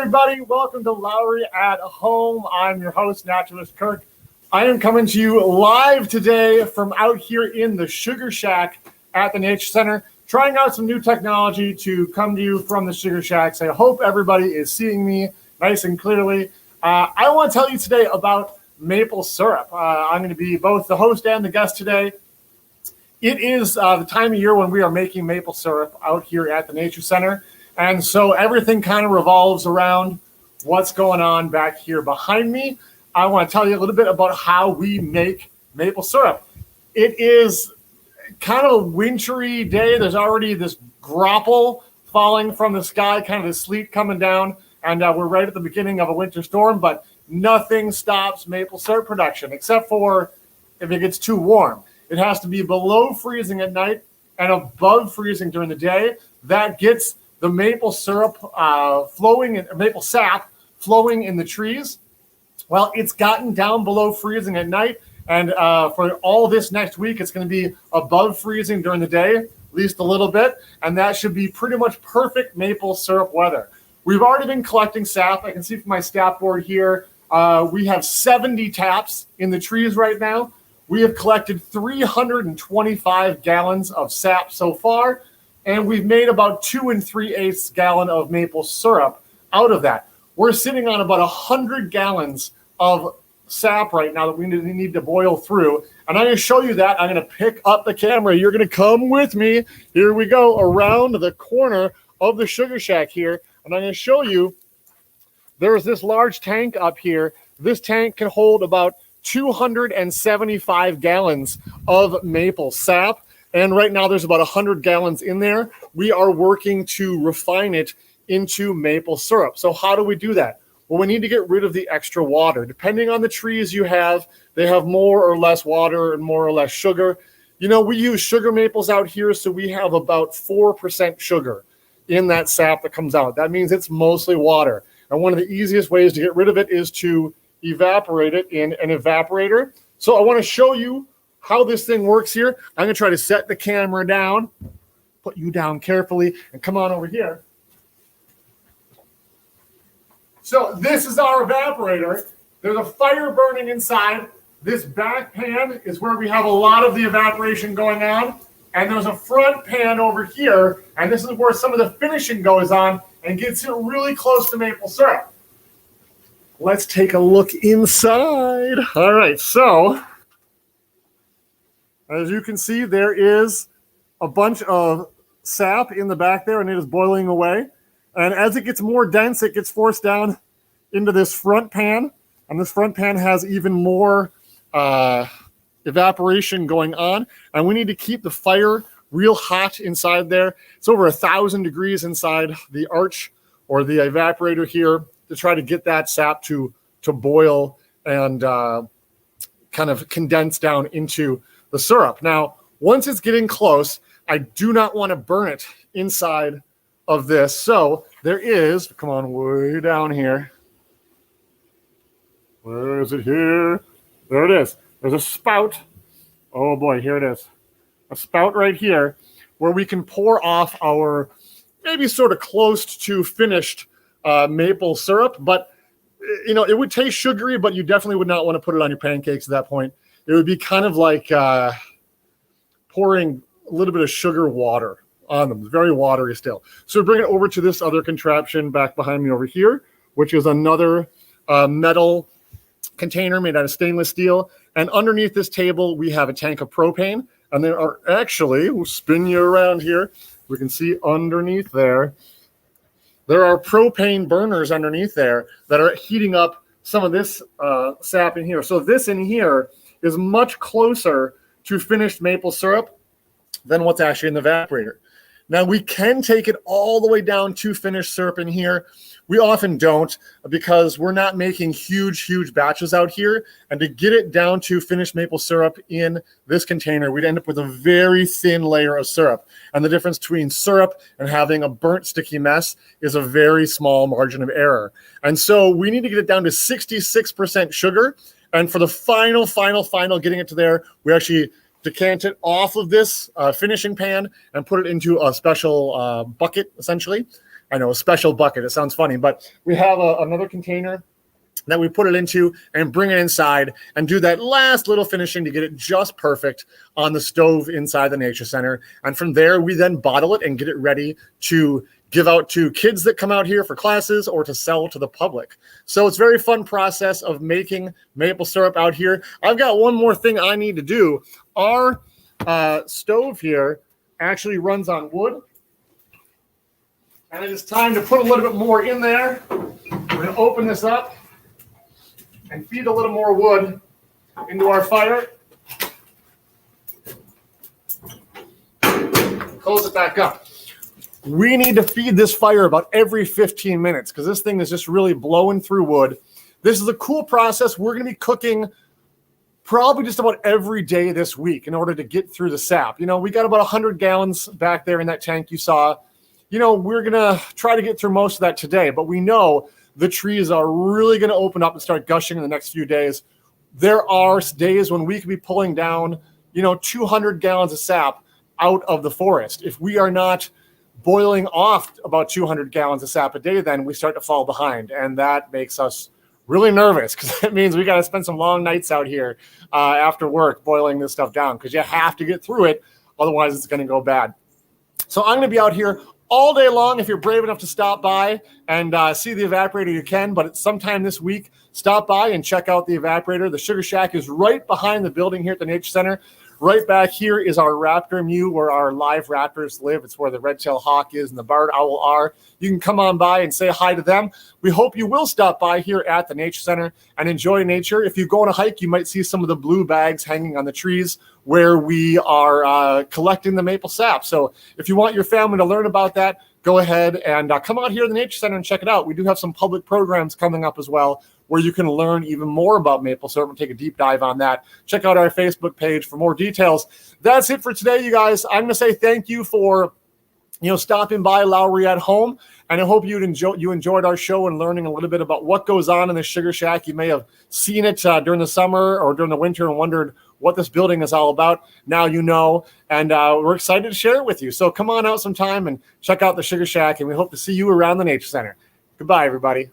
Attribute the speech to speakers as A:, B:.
A: everybody. Welcome to Lowry at Home. I'm your host, Naturalist Kirk. I am coming to you live today from out here in the Sugar Shack at the Nature Center, trying out some new technology to come to you from the Sugar Shack. So I hope everybody is seeing me nice and clearly. I want to tell you today about maple syrup. I'm going to be both the host and the guest today. It is the time of year when we are making maple syrup out here at the Nature Center. And so everything kind of revolves around what's going on back here behind me. I want to tell you a little bit about how we make maple syrup. It is kind of a wintry day. There's already this grapple falling from the sky, kind of the sleet coming down. And we're right at the beginning of a winter storm, but nothing stops maple syrup production except for if it gets too warm. It has to be below freezing at night and above freezing during the day. That gets the maple syrup maple sap flowing in the trees. Well, it's gotten down below freezing at night, and for all this next week, it's going to be above freezing during the day, at least a little bit, and that should be pretty much perfect maple syrup weather. We've already been collecting sap. I can see from my stat board here, we have 70 taps in the trees right now. We have collected 325 gallons of sap so far, and we've made about 2 3/8 gallon of maple syrup out of that. We're sitting on about 100 gallons of sap right now that we need to boil through. And I'm going to show you that. I'm going to pick up the camera. You're going to come with me. Here we go around the corner of the Sugar Shack here. And I'm going to show you there's this large tank up here. This tank can hold about 275 gallons of maple sap. And right now there's about 100 gallons in there. We are working to refine it into maple syrup. So how do we do that? Well, we need to get rid of the extra water. Depending on the trees you have, they have more or less water and more or less sugar. You know, we use sugar maples out here, so we have about 4% sugar in that sap that comes out. That means it's mostly water. And one of the easiest ways to get rid of it is to evaporate it in an evaporator. So I want to show you how this thing works here. I'm going to try to set the camera down, put you down carefully, and come on over here. So this is our evaporator. There's a fire burning inside. This back pan is where we have a lot of the evaporation going on. And there's a front pan over here, and this is where some of the finishing goes on and gets it really close to maple syrup. Let's take a look inside. All right, so as you can see, there is a bunch of sap in the back there, and it is boiling away. And as it gets more dense, it gets forced down into this front pan. And this front pan has even more evaporation going on. And we need to keep the fire real hot inside there. It's over 1,000 degrees inside the arch or the evaporator here to try to get that sap to boil and kind of condense down into the syrup. Now, once it's getting close, I do not want to burn it inside of this. So there is, come on, way down here. Where is it here? There it is. There's a spout. Oh boy, here it is. A spout right here where we can pour off our maybe sort of close to finished maple syrup. But, you know, it would taste sugary, but you definitely would not want to put it on your pancakes at that point. It would be kind of like pouring a little bit of sugar water on them. It's very watery still. So bring it over to this other contraption back behind me over here, which is another metal container made out of stainless steel. And underneath this table, we have a tank of propane. And there are actually, we'll spin you around here. We can see underneath there, there are propane burners underneath there that are heating up some of this sap in here. So this in here is much closer to finished maple syrup than what's actually in the evaporator. Now, we can take it all the way down to finished syrup in here. We often don't because we're not making huge batches out here. And to get it down to finished maple syrup in this container, we'd end up with a very thin layer of syrup. And the difference between syrup and having a burnt, sticky mess is a very small margin of error. And so we need to get it down to 66% sugar. And for the final getting it to there, we actually decant it off of this finishing pan and put it into a special bucket, essentially. I know, a special bucket. It sounds funny, but we have another container that we put it into and bring it inside and do that last little finishing to get it just perfect on the stove inside the Nature Center. And from there, we then bottle it and get it ready to give out to kids that come out here for classes or to sell to the public. So it's a very fun process of making maple syrup out here. I've got one more thing I need to do. Our stove here actually runs on wood. And it is time to put a little bit more in there. We're going to open this up and feed a little more wood into our fire. Close it back up. We need to feed this fire about every 15 minutes because this thing is just really blowing through wood. This is a cool process. We're going to be cooking probably just about every day this week in order to get through the sap. You know, we got about 100 gallons back there in that tank you saw. You know, we're going to try to get through most of that today, but we know the trees are really going to open up and start gushing in the next few days. There are days when we could be pulling down, 200 gallons of sap out of the forest. If we are not boiling off about 200 gallons of sap a day, then we start to fall behind. And that makes us really nervous because that means we got to spend some long nights out here after work boiling this stuff down because you have to get through it. Otherwise, it's going to go bad. So I'm going to be out here all day long. If you're brave enough to stop by and see the evaporator, you can. But sometime this week, stop by and check out the evaporator. The Sugar Shack is right behind the building here at the Nature Center. Right back here is our raptor mew where our live raptors live. It's where the red-tailed hawk is and the barred owl are. You can come on by and say hi to them. We hope you will stop by here at the Nature Center and enjoy nature. If you go on a hike, you might see some of the blue bags hanging on the trees where we are collecting the maple sap. So if you want your family to learn about that, go ahead and come out here to the Nature Center and check it out. We do have some public programs coming up as well where you can learn even more about maple syrup and take a deep dive on that. Check out our Facebook page for more details. That's it for today, you guys. I'm going to say thank you for stopping by Lowry at Home, and I hope you enjoyed our show and learning a little bit about what goes on in the Sugar Shack. You may have seen it during the summer or during the winter and wondered what this building is all about. Now you know, and we're excited to share it with you. So come on out sometime and check out the Sugar Shack, and we hope to see you around the Nature Center. Goodbye, everybody.